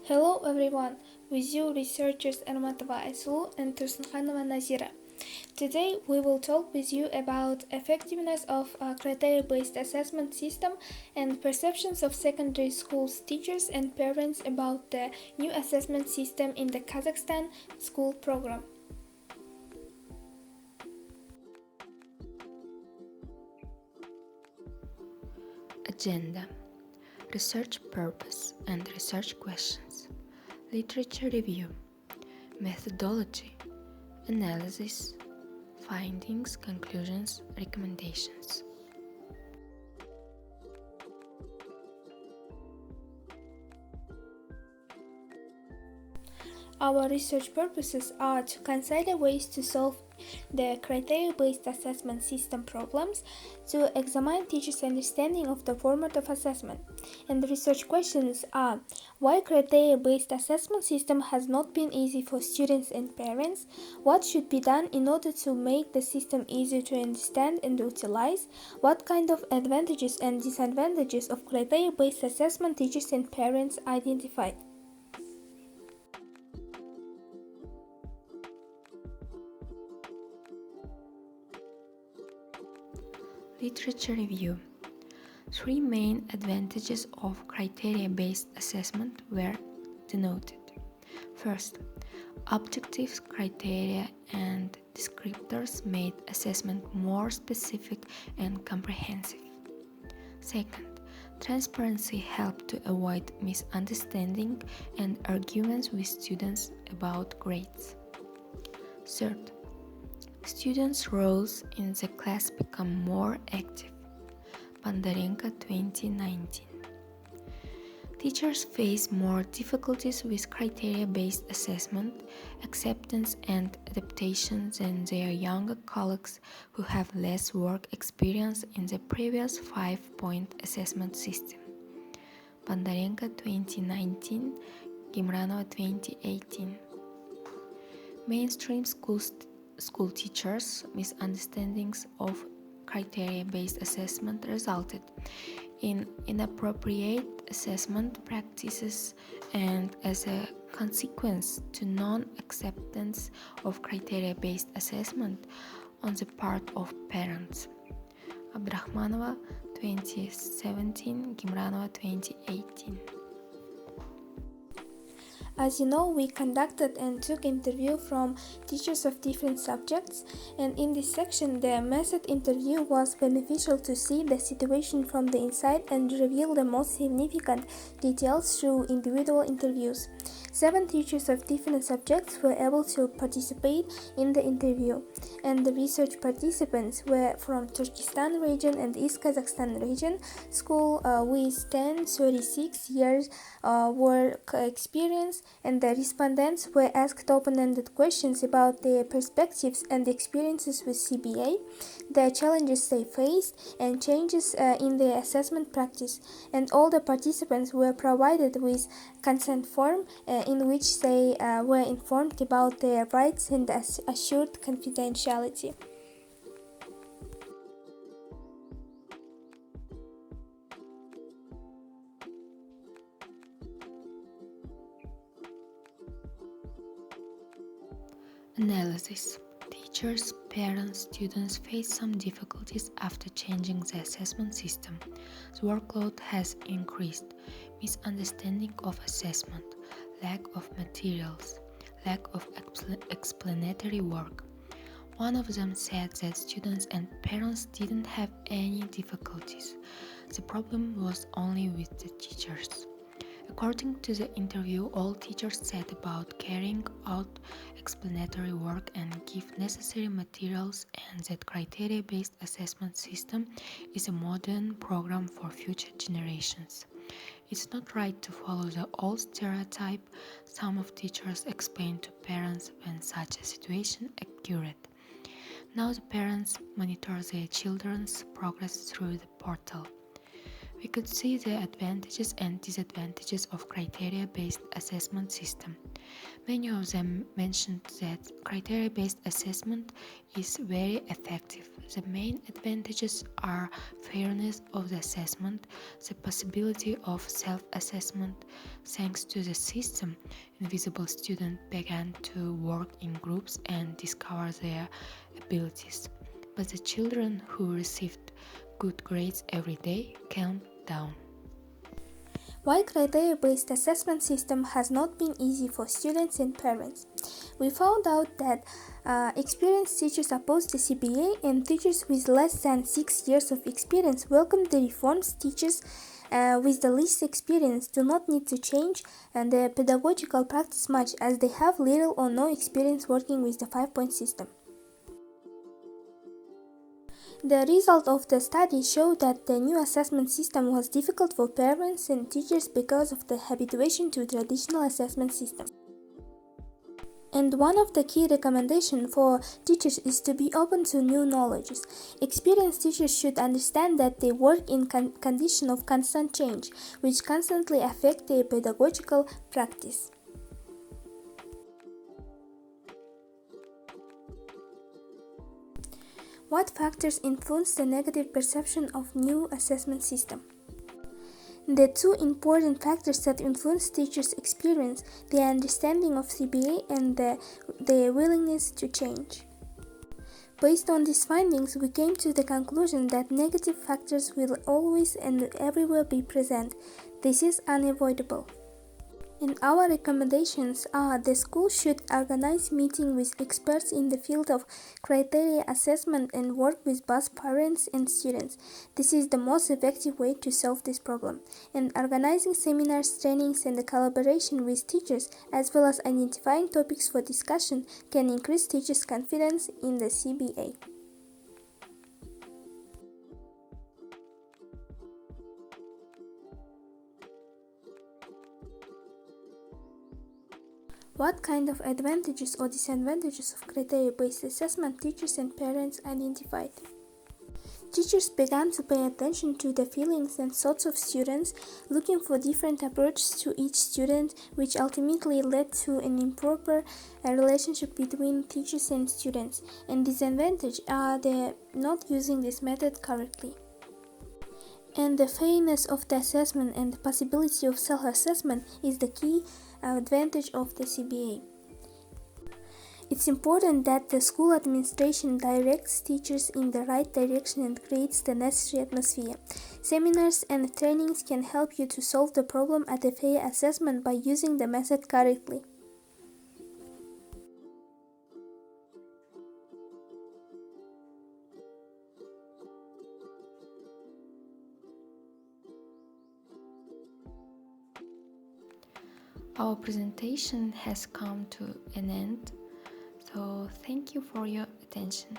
Hello everyone, with you researchers Ermatova, Айсулу and Тұрсынханова, Nazira. Today we will talk with you about effectiveness of a criteria-based assessment system and perceptions of secondary schools teachers and parents about the new assessment system in the Kazakhstan school program. Agenda: research purpose and research questions, literature review, methodology, analysis, findings, conclusions, recommendations. Our research purposes are to consider ways to solve the criteria-based assessment system problems, to examine teachers' understanding of the format of assessment. And the research questions are: why criteria-based assessment system has not been easy for students and parents? What should be done in order to make the system easier to understand and utilize? What kind of advantages and disadvantages of criteria-based assessment teachers and parents identified? Literature review. Three main advantages of criteria-based assessment were denoted. First, objective criteria and descriptors made assessment more specific and comprehensive. Second, transparency helped to avoid misunderstanding and arguments with students about grades. Third, students' roles in the class become more active. Bondarenko 2019. Teachers face more difficulties with criteria-based assessment, acceptance and adaptation than their younger colleagues who have less work experience in the previous 5-point assessment system. Bondarenko 2019, Gimranova 2018. Mainstream school teachers' misunderstandings of criteria-based assessment resulted in inappropriate assessment practices and, as a consequence, to non-acceptance of criteria-based assessment on the part of parents. Abdrahmanova 2017, Gimranova 2018. As you know, we conducted and took interview from teachers of different subjects, and in this section the method interview was beneficial to see the situation from the inside and reveal the most significant details through individual interviews. 7 teachers of different subjects were able to participate in the interview, and the research participants were from Turkestan region and East Kazakhstan region, school with 36 years work experience, and the respondents were asked open-ended questions about their perspectives and experiences with CBA, the challenges they faced, and changes in their assessment practice. And all the participants were provided with consent form in which they were informed about their rights and assured confidentiality. Analysis. Teachers, parents, students face some difficulties after changing the assessment system. The workload has increased, misunderstanding of assessment, lack of materials, lack of explanatory work. One of them said that students and parents didn't have any difficulties. The problem was only with the teachers. According to the interview, all teachers said about carrying out explanatory work and give necessary materials, and that criteria-based assessment system is a modern program for future generations. It's not right to follow the old stereotype, some of teachers explained to parents when such a situation occurred. Now the parents monitor their children's progress through the portal. We could see the advantages and disadvantages of criteria-based assessment system. Many of them mentioned that criteria-based assessment is very effective. The main advantages are fairness of the assessment, the possibility of self-assessment. Thanks to the system, invisible students began to work in groups and discover their abilities. But the children who received good grades every day calmed down. While criteria-based assessment system has not been easy for students and parents, we found out that experienced teachers opposed the CBA and teachers with less than 6 years of experience welcomed the reforms. Teachers with the least experience do not need to change their pedagogical practice much, as they have little or no experience working with the 5-point system. The result of the study showed that the new assessment system was difficult for parents and teachers because of the habituation to traditional assessment system. And one of the key recommendations for teachers is to be open to new knowledges. Experienced teachers should understand that they work in condition of constant change, which constantly affect their pedagogical practice. What factors influence the negative perception of new assessment system? The two important factors that influence teachers' experience, their understanding of CBA and their willingness to change. Based on these findings, we came to the conclusion that negative factors will always and everywhere be present. This is unavoidable. And our recommendations are: the school should organize meetings with experts in the field of criteria assessment and work with both parents and students. This is the most effective way to solve this problem. And organizing seminars, trainings, and the collaboration with teachers, as well as identifying topics for discussion, can increase teachers' confidence in the CBA. What kind of advantages or disadvantages of criteria-based assessment teachers and parents identified? Teachers began to pay attention to the feelings and thoughts of students, looking for different approaches to each student, which ultimately led to an improper relationship between teachers and students. And disadvantages are the not using this method correctly. And the fairness of the assessment and the possibility of self-assessment is the key advantage of the CBA. It's important that the school administration directs teachers in the right direction and creates the necessary atmosphere. Seminars and trainings can help you to solve the problem at a fair assessment by using the method correctly. Our presentation has come to an end, so thank you for your attention.